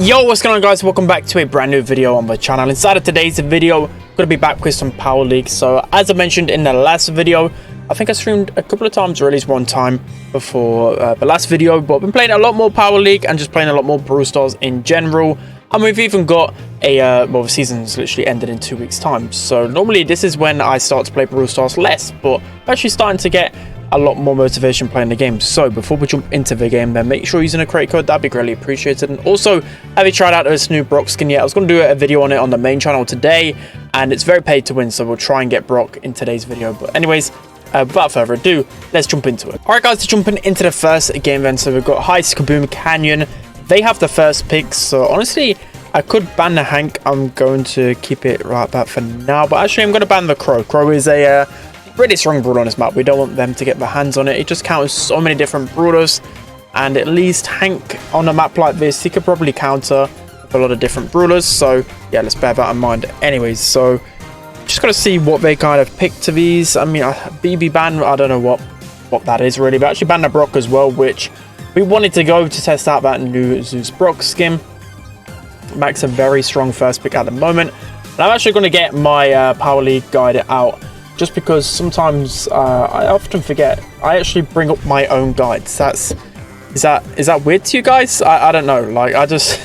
Yo, what's going on, guys? Welcome back to a brand new video on my channel. Inside of today's video, I'm going to be back with some Power League. So as I mentioned in the last video, I think I streamed a couple of times, or at least one time before the last video, but I've been playing a lot more Power League and just playing a lot more Brawl Stars in general. And we've even got a well, the season's literally ended in 2 weeks time, so normally this is when I start to play Brawl Stars less, but I'm actually starting to get a lot more motivation playing the game. So before we jump into the game, then make sure you're using a create code. That'd be greatly appreciated. And also, have you tried out this new Brock skin yet? I was going to do a video on it on the main channel today, and it's very paid to win, so we'll try and get Brock in today's video. But anyways, without further ado, let's jump into it. All right, guys, to jumping into the first game then. So we've got Heist, Kaboom Canyon. They have the first picks, so honestly, I could ban the Hank. I'm going to keep it right back for now, but actually I'm going to ban the Crow. Crow is a really strong brawler on this map. We don't want them to get their hands on it. It just counters so many different brawlers, and at least Hank on a map like this, he could probably counter a lot of different brawlers. So yeah, let's bear that in mind. Anyways, so just got to see what they kind of pick to these. I mean, BB ban, I don't know what that is really, but actually ban the Brock as well, which we wanted to go to test out that new Zeus Brock skin. Max a very strong first pick at the moment, and I'm actually going to get my Power League guide out, just because sometimes I often forget. I actually bring up my own guides. Is that weird to you guys? I don't know. Like, I just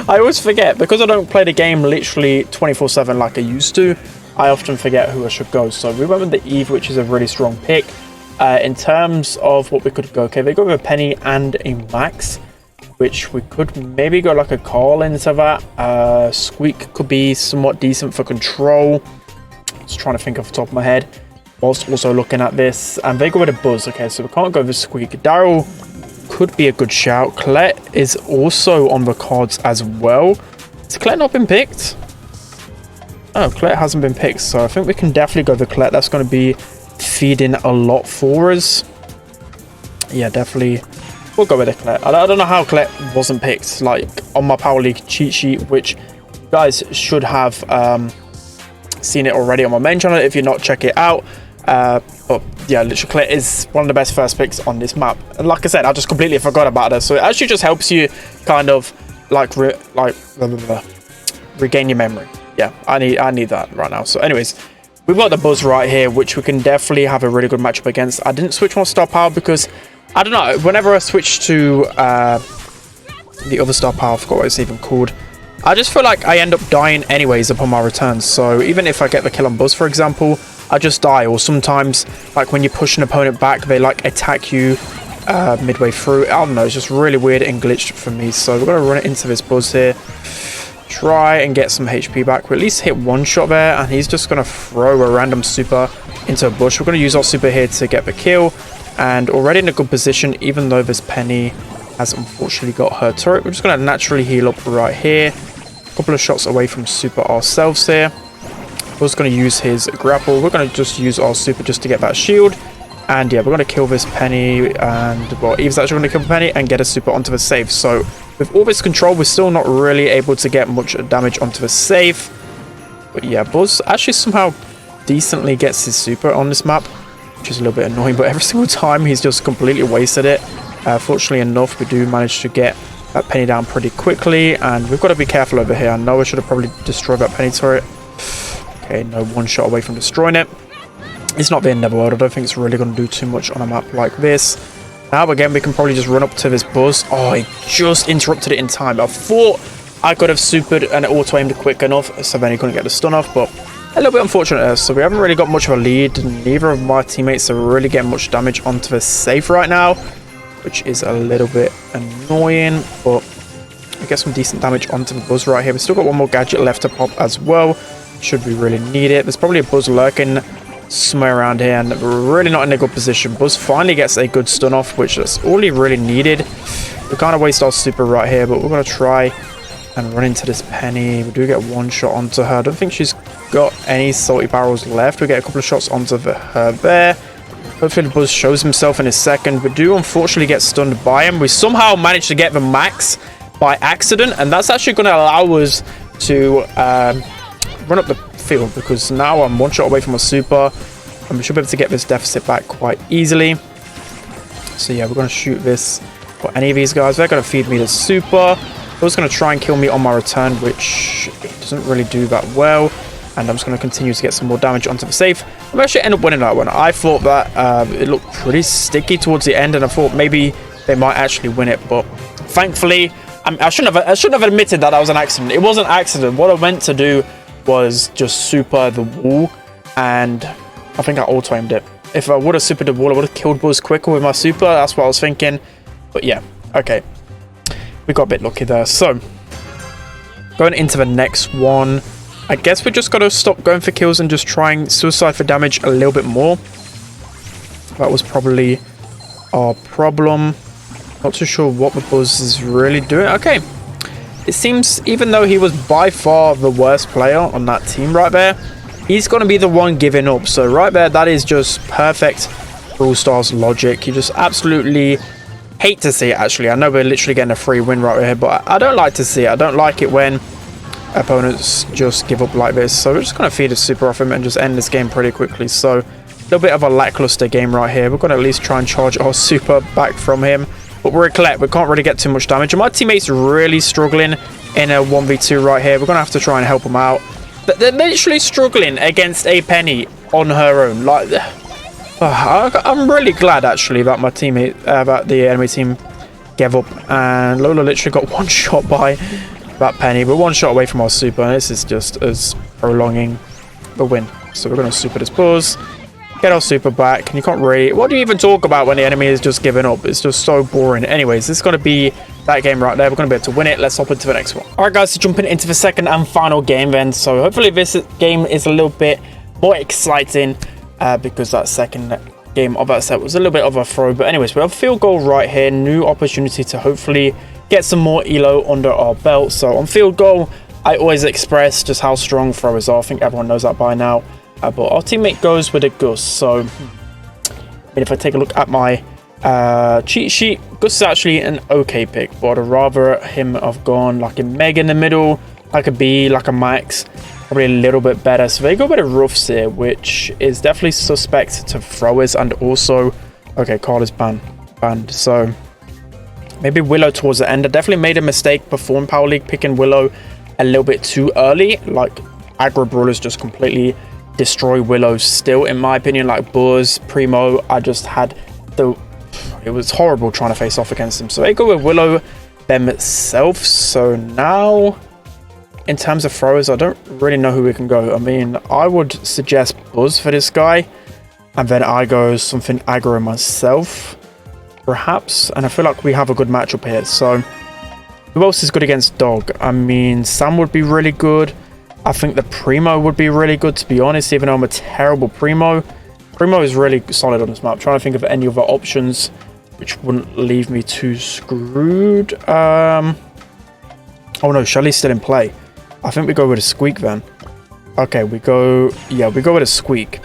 I always forget, because I don't play the game literally 24/7 like I used to. I often forget who I should go. So we went with the Eve, which is a really strong pick. In terms of what we could go, okay, they go with a Penny and a Max, which we could maybe go like a Carl into that. Squeak could be somewhat decent for control. Just trying to think off the top of my head, whilst also looking at this. And they go with a Buzz. Okay, so we can't go with Squeak. Daryl could be a good shout. Colette is also on the cards as well. Has Colette not been picked? Oh, Colette hasn't been picked, so I think we can definitely go with Colette. That's going to be feeding a lot for us. Yeah, definitely. We'll go with a Colette. I don't know how Colette wasn't picked, like on my Power League cheat sheet, which you guys should have seen it already on my main channel. If you're not, check it out. But yeah, literally Colette is one of the best first picks on this map, and like I said, I just completely forgot about her, so it actually just helps you kind of like regain your memory. Yeah, I need that right now. So anyways, we've got the Buzz right here, which we can definitely have a really good matchup against. I didn't switch my star power because I don't know, whenever I switch to the other star power, I forgot what it's even called, I just feel like I end up dying anyways upon my returns. So even if I get the kill on Buzz, for example, I just die. Or sometimes, like when you push an opponent back, they like attack you midway through. I don't know, it's just really weird and glitched for me. So we're going to run it into this Buzz here. Try and get some HP back. We at least hit one shot there, and he's just going to throw a random super into a bush. We're going to use our super here to get the kill. And already in a good position, even though this Penny has unfortunately got her turret. We're just going to naturally heal up right here. A couple of shots away from super ourselves here. We're just going to use his grapple. We're going to just use our super just to get that shield. And yeah, we're going to kill this Penny. And well, Eve's actually going to kill Penny and get a super onto the safe. So with all this control, we're still not really able to get much damage onto the safe. But yeah, Buzz actually somehow decently gets his super on this map, which is a little bit annoying, but every single time he's just completely wasted it. Fortunately enough, we do manage to get that Penny down pretty quickly, and we've got to be careful over here. I know I should have probably destroyed that Penny turret. Okay, no, one shot away from destroying it. It's not the end of the world. I don't think it's really going to do too much on a map like this. Now again, we can probably just run up to this Buzz. Oh, I just interrupted it in time. I thought I could have supered and auto-aimed quick enough, so then he couldn't get the stun off, but a little bit unfortunate there. So we haven't really got much of a lead, and neither of my teammates are really getting much damage onto the safe right now, which is a little bit annoying, but we get some decent damage onto the Buzz right here. We've still got one more gadget left to pop as well, should we really need it. There's probably a Buzz lurking somewhere around here, and we're really not in a good position. Buzz finally gets a good stun off, which is all he really needed. We kind of waste our super right here, but we're going to try and run into this Penny. We do get one shot onto her. I don't think she's got any salty barrels left. We get a couple of shots onto her there. Hopefully the Buzz shows himself in a second. We do unfortunately get stunned by him. We somehow managed to get the Max by accident, and that's actually going to allow us to run up the field, because now I'm one shot away from a super, and we should be able to get this deficit back quite easily. So yeah, we're going to shoot this for any of these guys. They're going to feed me the super. It was going to try and kill me on my return, which doesn't really do that well. And I'm just going to continue to get some more damage onto the safe. I'm actually end up winning that one. I thought that it looked pretty sticky towards the end, and I thought maybe they might actually win it. But thankfully, I shouldn't have admitted that was an accident. It wasn't an accident. What I meant to do was just super the wall, and I think I auto-aimed it. If I would have supered the wall, I would have killed Buzz quicker with my super. That's what I was thinking. But yeah, okay. We got a bit lucky there. So, going into the next one, I guess we just got to stop going for kills and just trying suicide for damage a little bit more. That was probably our problem. Not too sure what the Buzz is really doing. Okay. It seems, even though he was by far the worst player on that team right there, he's going to be the one giving up. So right there, that is just perfect Brawl Stars logic. You just absolutely hate to see it, actually. I know we're literally getting a free win right here, but I don't like to see it. I don't like it when opponents just give up like this. So we're just going to feed a super off him and just end this game pretty quickly. So a little bit of a lackluster game right here. We're going to at least try and charge our super back from him. But we're a collect. We can't really get too much damage. And my teammate's really struggling in a 1v2 right here. We're going to have to try and help them out. They're literally struggling against a Penny on her own. Like, I'm really glad, actually, that my teammate, that the enemy team gave up. And Lola literally got one shot by that Penny. We're one shot away from our super. And this is just as prolonging the win. So we're going to super this Buzz. Get our super back, and you can't really... What do you even talk about when the enemy is just giving up? It's just so boring. Anyways, this is going to be that game right there. We're going to be able to win it. Let's hop into the next one. All right, guys, so jumping into the second and final game then. So hopefully this game is a little bit more exciting because that second game of that set was a little bit of a throw. But anyways, we have a field goal right here. New opportunity to hopefully get some more elo under our belt. So on field goal, I always express just how strong throwers are. I think everyone knows that by now. But our teammate goes with a Gus. So, I mean, if I take a look at my cheat sheet, Gus is actually an okay pick. But I'd rather him have gone like a Meg in the middle, like a B, like a Max. Probably a little bit better. So they go with a Ruffs here, which is definitely suspect to throwers. And also, okay, Carl is banned. So, maybe Willow towards the end. I definitely made a mistake before in Power League picking Willow a little bit too early. Like, aggro brawlers just completely destroy Willow still, in my opinion. Like Buzz, Primo, I just had it was horrible trying to face off against him. So they go with Willow themselves. So now, in terms of throwers, I don't really know who we can go. I mean, I would suggest Buzz for this guy, and then I go something aggro myself, perhaps. And I feel like we have a good matchup here. So who else is good against Dog? I mean, Sam would be really good. I think the Primo would be really good, to be honest, even though I'm a terrible Primo. Primo is really solid on this map. I'm trying to think of any other options which wouldn't leave me too screwed. Oh no, Shelly's still in play. I think we go with a Squeak then. Okay, we go with a Squeak.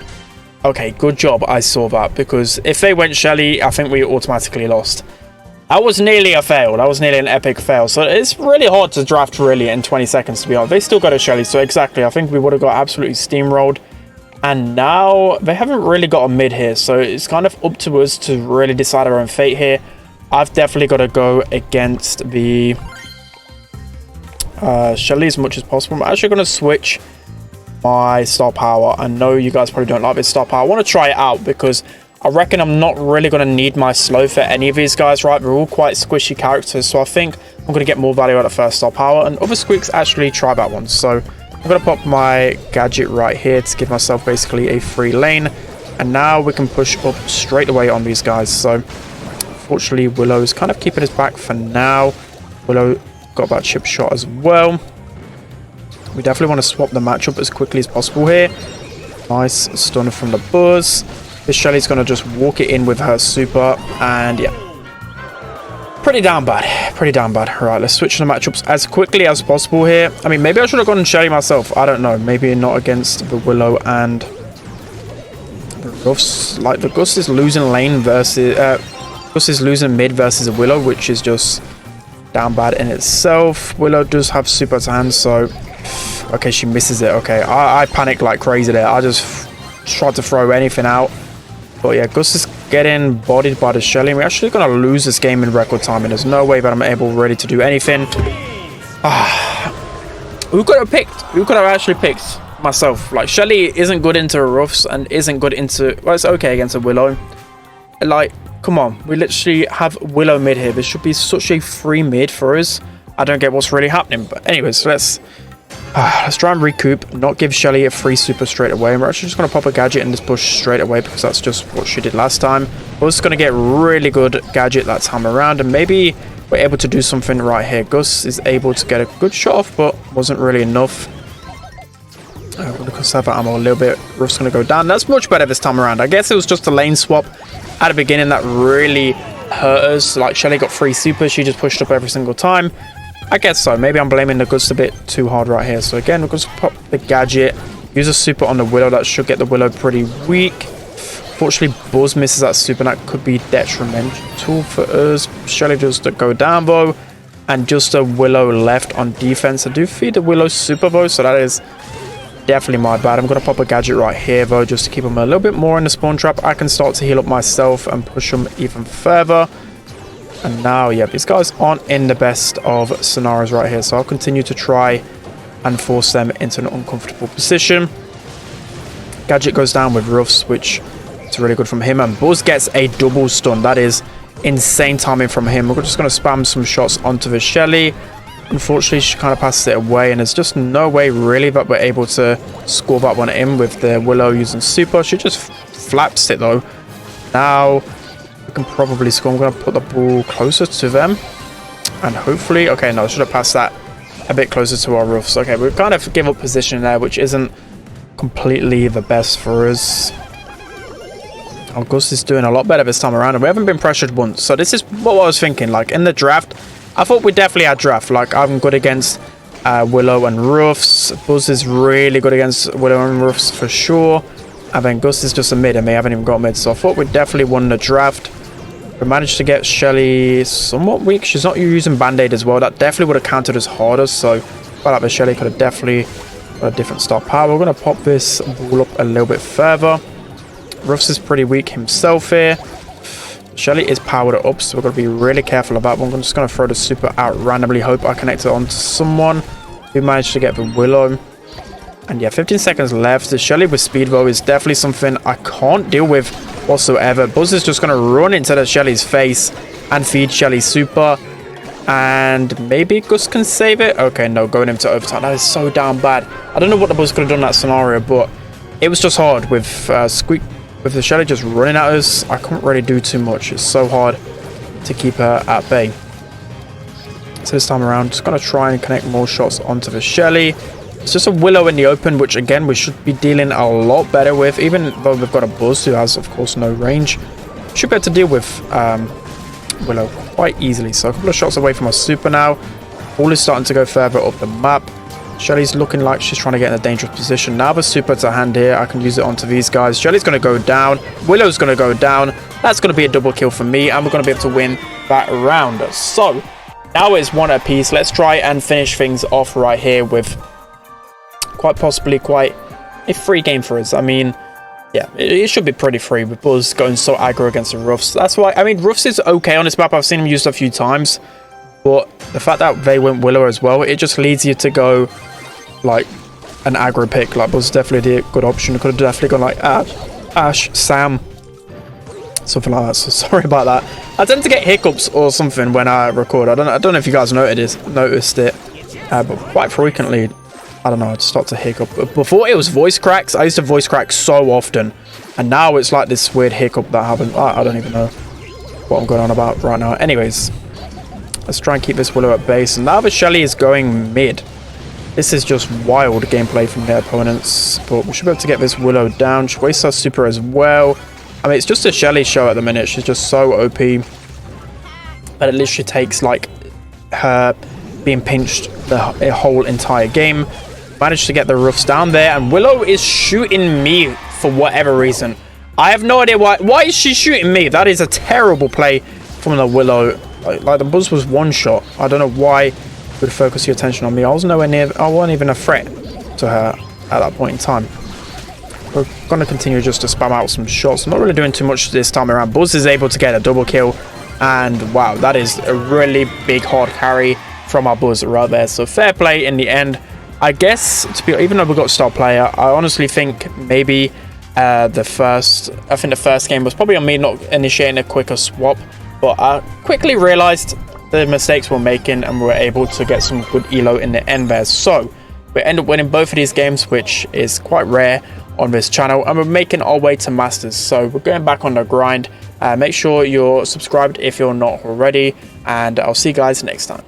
Okay, good job I saw that, because if they went Shelly, I think we automatically lost. That was nearly a fail. That was nearly an epic fail. So it's really hard to draft really in 20 seconds, to be honest. They still got a Shelly. So exactly, I think we would have got absolutely steamrolled. And now they haven't really got a mid here. So it's kind of up to us to really decide our own fate here. I've definitely got to go against the Shelly as much as possible. I'm actually going to switch my star power. I know you guys probably don't like this star power. I want to try it out because I reckon I'm not really going to need my slow for any of these guys, right? They're all quite squishy characters, so I think I'm going to get more value out of first star power. And other Squeaks actually try that one. So I'm going to pop my gadget right here to give myself basically a free lane. And now we can push up straight away on these guys. So unfortunately, Willow's kind of keeping us back for now. Willow got that chip shot as well. We definitely want to swap the matchup as quickly as possible here. Nice stun from the Buzz. This Shelly's going to just walk it in with her super, and yeah. Pretty damn bad. Pretty damn bad. Right, let's switch the matchups as quickly as possible here. I mean, maybe I should have gone Shelly myself. I don't know. Maybe not against the Willow and the Ruffs. Like, the Gus is losing lane versus... Gus is losing mid versus a Willow, which is just damn bad in itself. Willow does have super to hand, so... Okay, she misses it. Okay, I panicked like crazy there. I just tried to throw anything out. But yeah, Gus is getting bodied by the Shelly. We're actually going to lose this game in record time, and there's no way that I'm ready to do anything. Who could have picked? Who could have actually picked? Myself. Like, Shelly isn't good into roughs and isn't good into... Well, it's okay against a Willow. Like, come on. We literally have Willow mid here. This should be such a free mid for us. I don't get what's really happening. But anyways, let's try and recoup. Not give Shelly a free super straight away. And we're actually just going to pop a gadget and just push straight away because that's just what she did last time. We're just going to get really good gadget that time around. And maybe we're able to do something right here. Gus is able to get a good shot off, but wasn't really enough. We're going to conserve our ammo a little bit. Ruff's going to go down. That's much better this time around. I guess it was just a lane swap at the beginning that really hurt us. Like, Shelly got free super. She just pushed up every single time. I guess so. Maybe I'm blaming the Gus a bit too hard right here. So again, we're going to pop the gadget. Use a super on the Willow. That should get the Willow pretty weak. Fortunately, Buzz misses that super. And that could be detrimental for us. Shelly does go down, though. And just a Willow left on defense. I do feed the Willow super, though. So that is... definitely my bad. I'm going to pop a gadget right here, though, just to keep him a little bit more in the spawn trap. I can start to heal up myself and push him even further. And now, yeah, these guys aren't in the best of scenarios right here. So I'll continue to try and force them into an uncomfortable position. Gadget goes down with Ruffs, which is really good from him. And Buzz gets a double stun. That is insane timing from him. We're just going to spam some shots onto the Shelly. Unfortunately, she kind of passes it away, and there's just no way really that we're able to score that one in with the Willow using super. She just flaps it though. Now we can probably score. I'm going to put the ball closer to them, and hopefully, okay, no, I should have passed that a bit closer to our roofs. Okay, we kind of give up position there, which isn't completely the best for us. Gus is doing a lot better this time around, and we haven't been pressured once. So this is what I was thinking. Like, in the draft, I thought we definitely had draft. Like, I'm good against Willow and Ruffs. Buzz is really good against Willow and Ruffs for sure. And then Gus is just a mid, and they haven't even got mid. So I thought we definitely won the draft. We managed to get Shelly somewhat weak. She's not using Band-Aid as well. That definitely would have counted as harder. So I felt like the Shelly could have definitely got a different star power. We're going to pop this ball up a little bit further. Ruffs is pretty weak himself here. Shelly is powered up, so we've got to be really careful about that. I'm just going to throw the super out randomly. Hope I connect it onto someone who managed to get the Willow. And yeah, 15 seconds left. The Shelly with speed though is definitely something I can't deal with whatsoever. Buzz is just going to run into the Shelly's face and feed Shelly super. And maybe Gus can save it. Okay, no, going into overtime. That is so damn bad. I don't know what the Buzz could have done in that scenario, but it was just hard with Squeak. With the Shelly just running at us, I couldn't really do too much. It's so hard to keep her at bay. So this time around, just going to try and connect more shots onto the Shelly. It's just a Willow in the open, which again, we should be dealing a lot better with. Even though we've got a Buzz who has, of course, no range. Should be able to deal with Willow quite easily. So a couple of shots away from our super now. Ball is starting to go further up the map. Shelly's looking like she's trying to get in a dangerous position. Now the super to hand here. I can use it onto these guys. Shelly's going to go down. Willow's going to go down. That's going to be a double kill for me. And we're going to be able to win that round. So now it's one apiece. Let's try and finish things off right here with quite possibly quite a free game for us. I mean, yeah, it should be pretty free with Buzz going so aggro against the Ruffs. That's why, I mean, Ruffs is okay on this map. I've seen him used a few times. But the fact that they went Willow as well, it just leads you to go like an aggro pick. Like, was definitely a good option. Could have definitely gone like Ash, Sam, something like that. So sorry about that. I tend to get hiccups or something when I record. I don't know if you guys noticed it, but quite frequently, I don't know, I'd start to hiccup. Before it was voice cracks. I used to voice crack so often, and now it's like this weird hiccup that happens. I don't even know what I'm going on about right now. Anyways. Let's try and keep this Willow at base. And now the Shelly is going mid. This is just wild gameplay from their opponents. But we should be able to get this Willow down. She wastes our super as well. I mean, it's just a Shelly show at the minute. She's just so OP. But it literally takes, like, her being pinched the whole entire game. Managed to get the Ruffs down there. And Willow is shooting me for whatever reason. I have no idea why. Why is she shooting me? That is a terrible play from the Willow. Like, the Buzz was one shot. I don't know why you would focus your attention on me. I was nowhere near. I wasn't even a threat to her at that point in time. We're going to continue just to spam out some shots. I'm not really doing too much this time around. Buzz is able to get a double kill. And wow, that is a really big hard carry. from our boys right there. So fair play in the end. I guess, even though we got star player, I honestly think maybe the first game was probably on me not initiating a quicker swap, but I quickly realized the mistakes we're making and we were able to get some good elo in the end there. So we end up winning both of these games, which is quite rare on this channel, and we're making our way to Masters. So we're going back on the grind. Make sure you're subscribed if you're not already, and I'll see you guys next time.